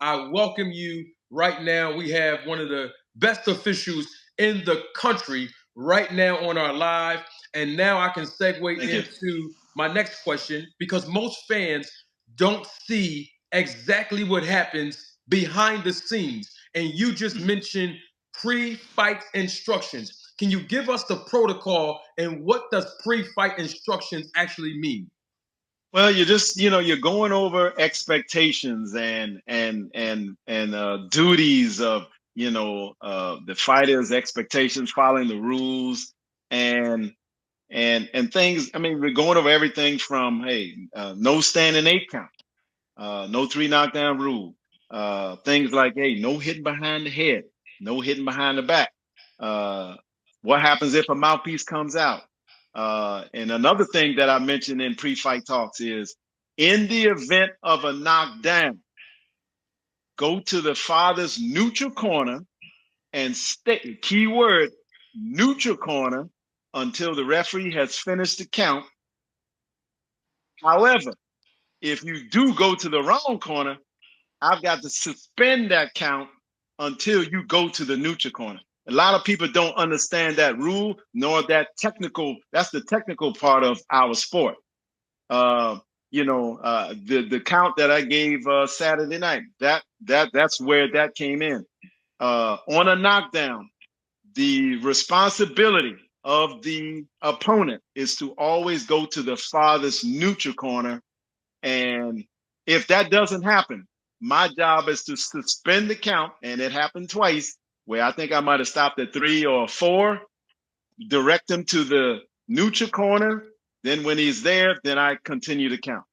I welcome you right now. We have one of the best officials in the country right now on our live. And now I can segue Thank you. into my next question because most fans don't see exactly what happens behind the scenes. And you just mentioned pre-fight instructions. Can you give us the protocol and what does pre-fight instructions actually mean? Well, you're just, you're going over expectations and duties of, the fighters' expectations, following the rules, and and things. I mean, we're going over everything from, hey, no standing eight count, no three knockdown rule, things like, hey, no hitting behind the head, no hitting behind the back. Uh, what happens if a mouthpiece comes out? And another thing that I mentioned in pre-fight talks is, in the event of a knockdown, go to the father's neutral corner and stay, keyword, neutral corner, until the referee has finished the count. However, if you do go to the wrong corner, I've got to suspend that count until you go to the neutral corner. A lot of people don't understand that rule, nor that's the technical part of our sport. Uh, the count that I gave Saturday night, that's where that came in. On a knockdown, the responsibility of the opponent is to always go to the farthest neutral corner. And if that doesn't happen, my job is to suspend the count. And it happened twice, where I think I might have stopped at 3 or 4, direct him to the neutral corner. Then when he's there, then I continue to count.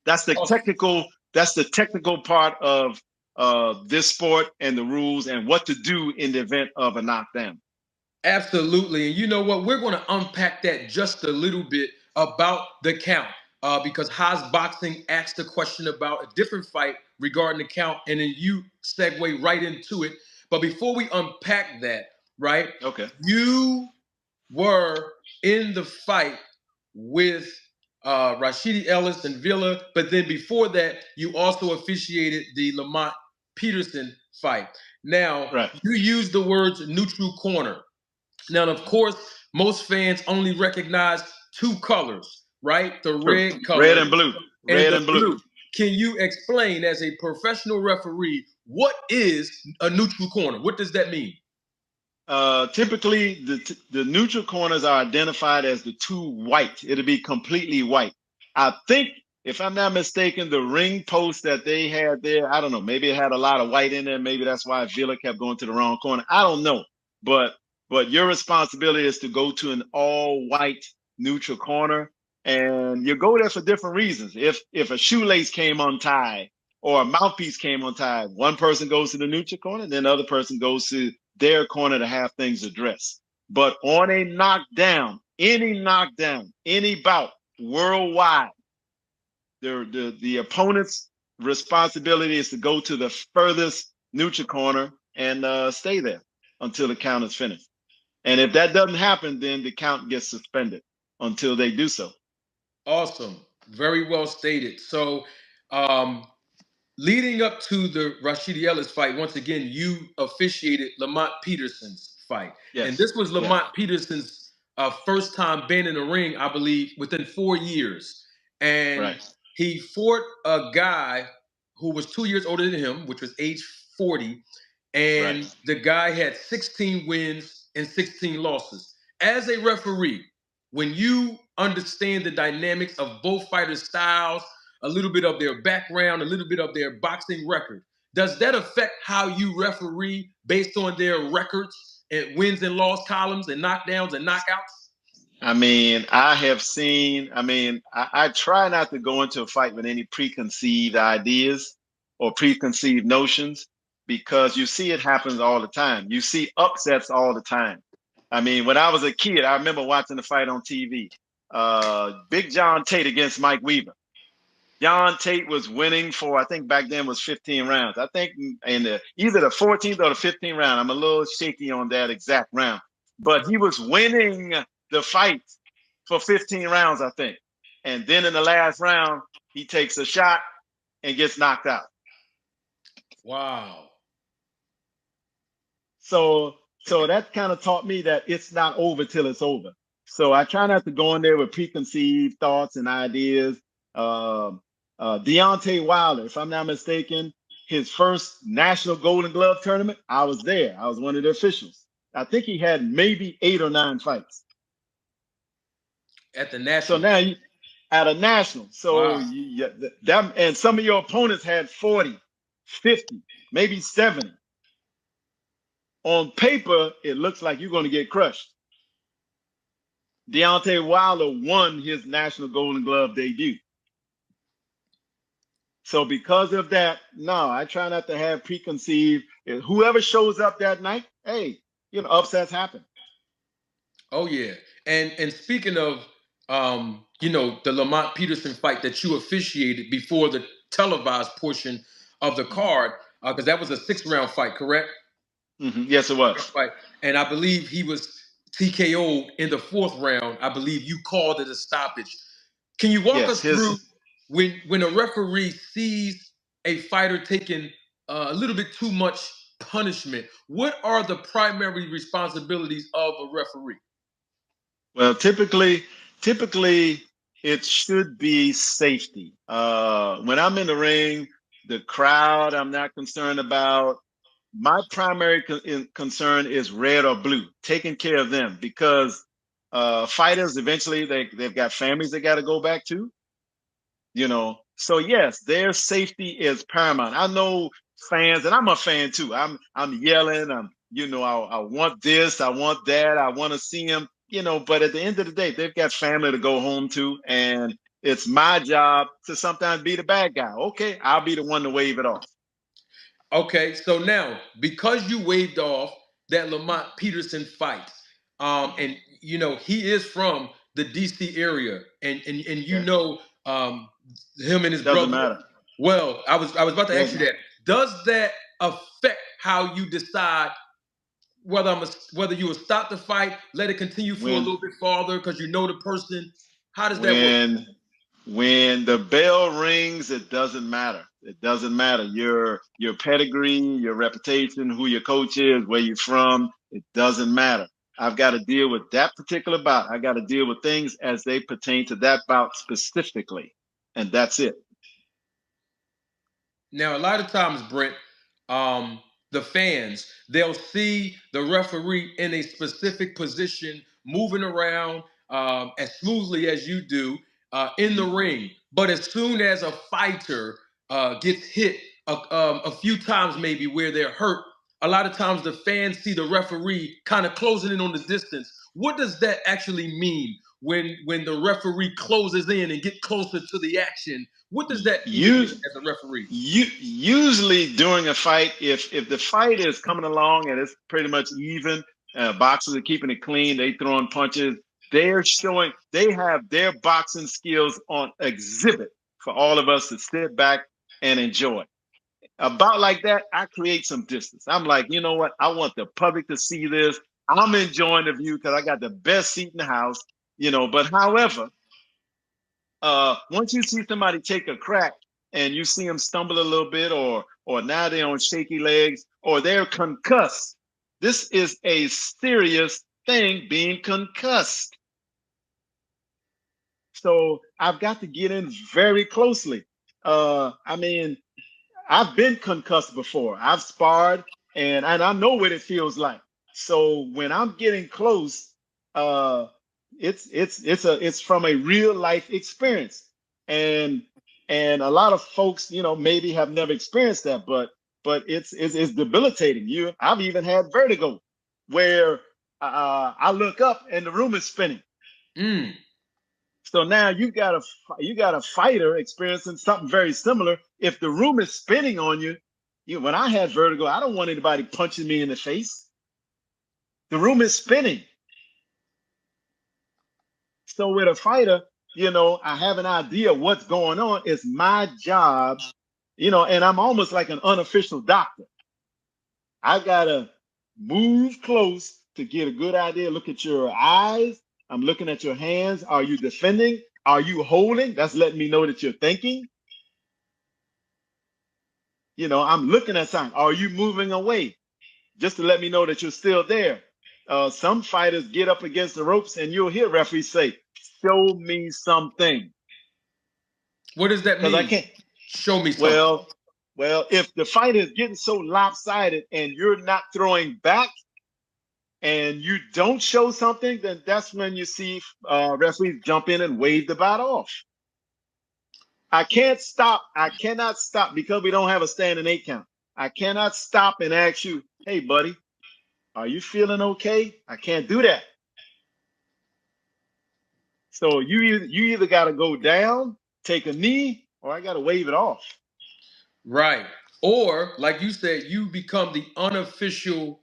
That's the technical. That's the technical part of this sport and the rules and what to do in the event of a knockdown. Absolutely. And you know what? We're going to unpack that just a little bit about the count because Haas Boxing asked a question about a different fight regarding the count, and then you segue right into it. But before we unpack that, right? Okay. You were in the fight with Rashidi Ellis and Villa, but then before that, you also officiated the Lamont Peterson fight. Now, Right. you used the words neutral corner. Now, of course, most fans only recognize two colors, right? The True. red color Red and blue. and Red the and blue. blue. Can you explain, as a professional referee, what is a neutral corner? What does that mean? Typically, the neutral corners are identified as the two white. It'll be completely white. I think, if I'm not mistaken, the ring post that they had there, I don't know, maybe it had a lot of white in there. Maybe that's why Villa kept going to the wrong corner. I don't know. But your responsibility is to go to an all white neutral corner, and you go there for different reasons. If a shoelace came untied or a mouthpiece came untied, one person goes to the neutral corner, and then the other person goes to their corner to have things addressed. But on a knockdown, any bout worldwide, the opponent's responsibility is to go to the furthest neutral corner and stay there until the count is finished. And if that doesn't happen, then the count gets suspended until they do so. Awesome. Very well stated. So, um, leading up to the Rashidi Ellis fight, once again, you officiated Lamont Peterson's fight. Yes. And this was Lamont Yes. Peterson's first time being in the ring, I believe, within 4 years. And Right. he fought a guy who was 2 years older than him, which was age 40. And Right. the guy had 16 wins and 16 losses. As a referee, when you understand the dynamics of both fighters' styles, a little bit of their background, a little bit of their boxing record, does that affect how you referee based on their records and wins and loss columns and knockdowns and knockouts? I mean, I try not to go into a fight with any preconceived ideas or preconceived notions, because you see it happens all the time. You see upsets all the time. I mean, when I was a kid, I remember watching the fight on TV. Big John Tate against Mike Weaver. John Tate was winning for, I think back then was 15 rounds. I think in either the 14th or the 15th round. I'm a little shaky on that exact round. But he was winning the fight for 15 rounds, I think. And then in the last round, he takes a shot and gets knocked out. Wow. So that kind of taught me that it's not over till it's over. So I try not to go in there with preconceived thoughts and ideas. Uh, Deontay Wilder, if I'm not mistaken, his first National Golden Glove tournament, I was there. I was one of the officials. I think he had maybe 8 or 9 fights. At the So now Nationals. you at a national. So Wow. that and some of your opponents had 40, 50, maybe 70. On paper, it looks like you're going to get crushed. Deontay Wilder won his National Golden Glove debut. So because of that, no, I try not to have preconceived. Whoever shows up that night, hey, upsets happen. Oh yeah. And speaking of the Lamont Peterson fight that you officiated before the televised portion of the Mm-hmm. card, because that was a 6 round fight, correct? Mm-hmm. Yes, it was. Fight. And I believe he was TKO'd in the 4th round. I believe you called it a stoppage. Can you walk Yes, us through his when a referee sees a fighter taking a little bit too much punishment? What are the primary responsibilities of a referee? well, typically it should be safety. When I'm in the ring, the crowd I'm not concerned about. My primary concern is red or blue, taking care of them because fighters eventually they've got families they got to go back to. So yes, their safety is paramount. I know fans, and I'm a fan too. I'm yelling. I want this, I want that, I want to see them. But at the end of the day, they've got family to go home to, and it's my job to sometimes be the bad guy. Okay, I'll be the one to wave it off. Okay, so now because you waved off that Lamont Peterson fight, and he is from the DC area, and Okay, him and his doesn't brother. matter. Well, I was about to ask you Doesn't that. Does that affect how you decide whether you will stop the fight, let it continue for a when little bit farther because you know the person? How does that work? when when the bell rings, it doesn't matter. It doesn't matter. Your pedigree, your reputation, who your coach is, where you're from, it doesn't matter. I've got to deal with that particular bout. I got to deal with things as they pertain to that bout specifically. And that's it. Now, a lot of times, Brent, the fans, they'll see the referee in a specific position, moving around as smoothly as you do in the ring. But as soon as a fighter gets hit a few times, maybe where they're hurt, a lot of times the fans see the referee kind of closing in on the distance. What does that actually mean when the referee closes in and get closer to the action? What does that indicate You as a referee? usually during a fight, if the fight is coming along and it's pretty much even, boxers are keeping it clean, they throwing punches, they have their boxing skills on exhibit for all of us to sit back and enjoy. About like that, I create some distance. I'm like, you know what? I want the public to see this. I'm enjoying the view because I got the best seat in the house. But however, once you see somebody take a crack and you see them stumble a little bit, or now they're on shaky legs, or they're concussed. This is a serious thing, being concussed. So I've got to get in very closely. I mean, I've been concussed before. I've sparred, and I know what it feels like. So when I'm getting close, uh, it's from a real life experience, and and a lot of folks, maybe have never experienced that, but it's debilitating. I've even had vertigo, where I look up and the room is spinning. Mm. So now you got a fighter experiencing something very similar. If the room is spinning on you, when I had vertigo, I don't want anybody punching me in the face. The room is spinning. So with a fighter, I have an idea what's going on. It's my job, and I'm almost like an unofficial doctor. I gotta move close to get a good idea. Look at your eyes. I'm looking at your hands. Are you defending? Are you holding? That's letting me know that you're thinking. I'm looking at something. Are you moving away? Just to let me know that you're still there. Some fighters get up against the ropes and you'll hear referees say, show me something. What does that Because I mean? can't. Show me something. Well, if the fight is getting so lopsided and you're not throwing back and you don't show something, then that's when you see referees jump in and wave the bout off. I can't stop. I cannot stop because we don't have a standing 8 count. I cannot stop and ask you, hey, buddy, are you feeling okay? I can't do that. So you either got to go down, take a knee, or I got to wave it off. Right. Or, like you said, you become the unofficial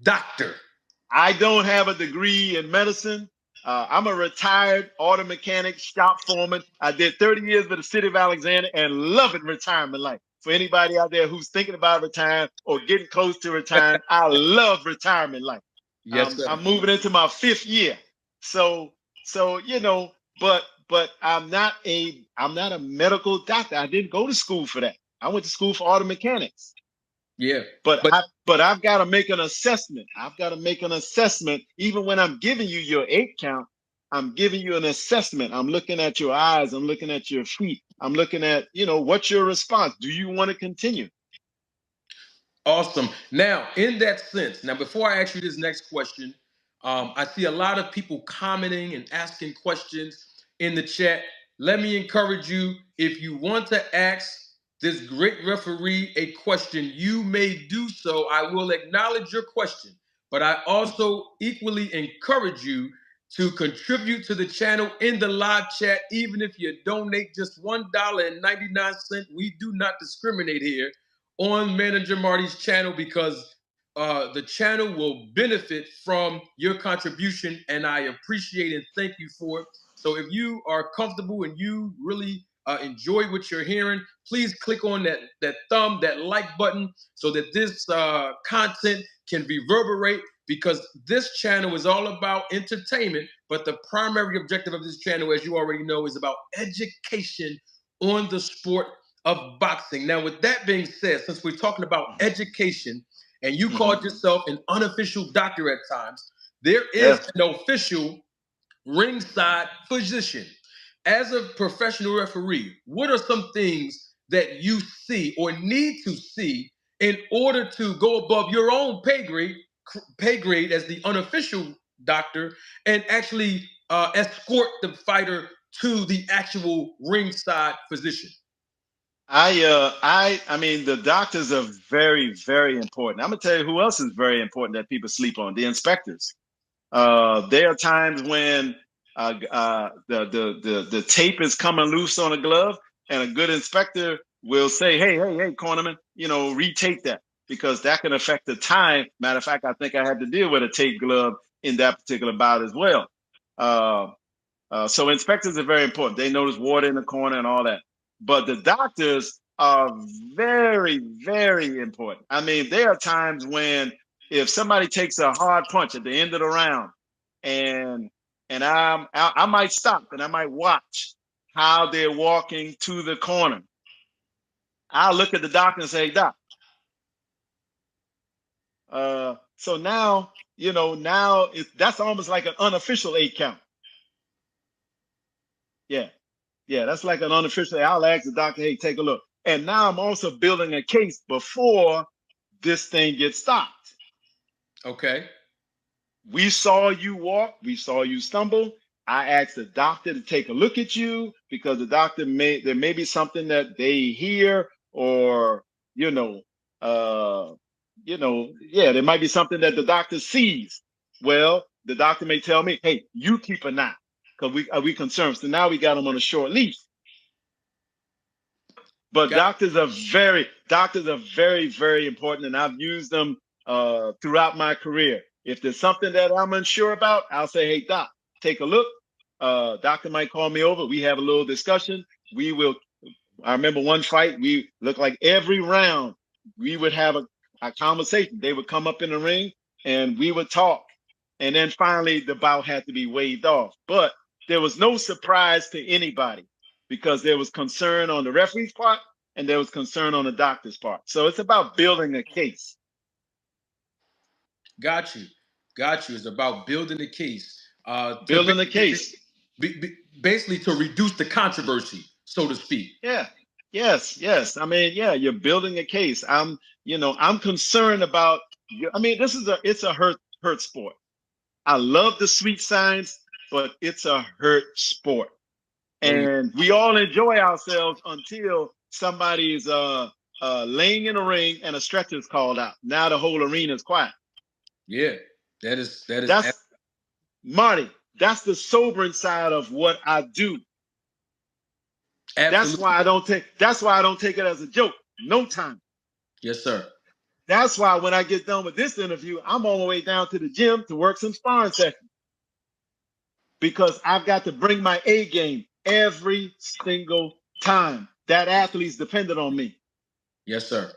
doctor. I don't have a degree in medicine. I'm a retired auto mechanic, shop foreman. I did 30 years with the city of Alexander and loving retirement life. For anybody out there who's thinking about retiring or getting close to retiring, I love retirement life. Yes, sir. I'm moving into my 5th year. So, but I'm not a medical doctor. I didn't go to school for that. I went to school for auto mechanics. Yeah. But I've got to make an assessment. I've got to make an assessment. Even when I'm giving you your 8 count, I'm giving you an assessment. I'm looking at your eyes. I'm looking at your feet. I'm looking at, what's your response? Do you want to continue? Awesome. Now, in that sense, now before I ask you this next question, I see a lot of people commenting and asking questions in the chat. Let me encourage you, if you want to ask this great referee a question, you may do so. I will acknowledge your question, but I also equally encourage you to contribute to the channel in the live chat, even if you donate just $1.99. We do not discriminate here on Manager Marty's channel because the channel will benefit from your contribution, and I appreciate and thank you for it. So if you are comfortable and you really enjoy what you're hearing, please click on that like button so that this content can reverberate, because this channel is all about entertainment, but the primary objective of this channel, as you already know, is about education on the sport of boxing. Now, with that being said, since we're talking about education and you called yourself an unofficial doctor at times, there is an official ringside physician. As a professional referee, what are some things that you see or need to see in order to go above your own pay grade as the unofficial doctor and actually escort the fighter to the actual ringside physician? I mean, the doctors are very, very important. I'm gonna tell you who else is very important that people sleep on: the inspectors. There are times when the tape is coming loose on a glove, and a good inspector will say, "Hey, cornerman, retake that," because that can affect the time. Matter of fact, I think I had to deal with a tape glove in that particular bout as well. So inspectors are very important. They notice water in the corner and all that. But the doctors are very, very important. I mean, there are times when if somebody takes a hard punch at the end of the round, and I might stop and I might watch how they're walking to the corner. I'll look at the doctor and say, "Doc." So now, that's almost like an unofficial 8 count. Yeah. Yeah, that's like an unofficial. I'll ask the doctor, "Hey, take a look." And now I'm also building a case before this thing gets stopped. Okay. We saw you walk. We saw you stumble. I asked the doctor to take a look at you because there may be something that they hear, or yeah, there might be something that the doctor sees. Well, the doctor may tell me, "Hey, you keep an eye," because we concerned. So now we got them on a short leash. But doctors are very, very important, and I've used them throughout my career. If there's something that I'm unsure about, I'll say, "Hey, doc, take a look." Doctor might call me over. We have a little discussion. We will. I remember one fight. We looked like every round we would have a conversation. They would come up in the ring and we would talk, and then finally the bout had to be waved off. But there was no surprise to anybody because there was concern on the referee's part, and there was concern on the doctor's part. So it's about building a case. Got you. Got you. It's about building the case. Building a case. Basically to reduce the controversy, so to speak. Yeah. Yes. I mean, yeah, you're building a case. I'm concerned about. I mean, it's a hurt sport. I love the sweet science, but it's a hurt sport, Oh, yeah. and we all enjoy ourselves until somebody's laying in a ring and a stretcher's called out. Now the whole arena is quiet. Yeah, That's Marty. That's the sobering side of what I do. absolutely. That's why I don't take it as a joke. No time. Yes, sir. That's why when I get done with this interview, I'm on my way down to the gym to work some sparring sessions, because I've got to bring my A game every single time. That athlete's dependent on me. Yes, sir.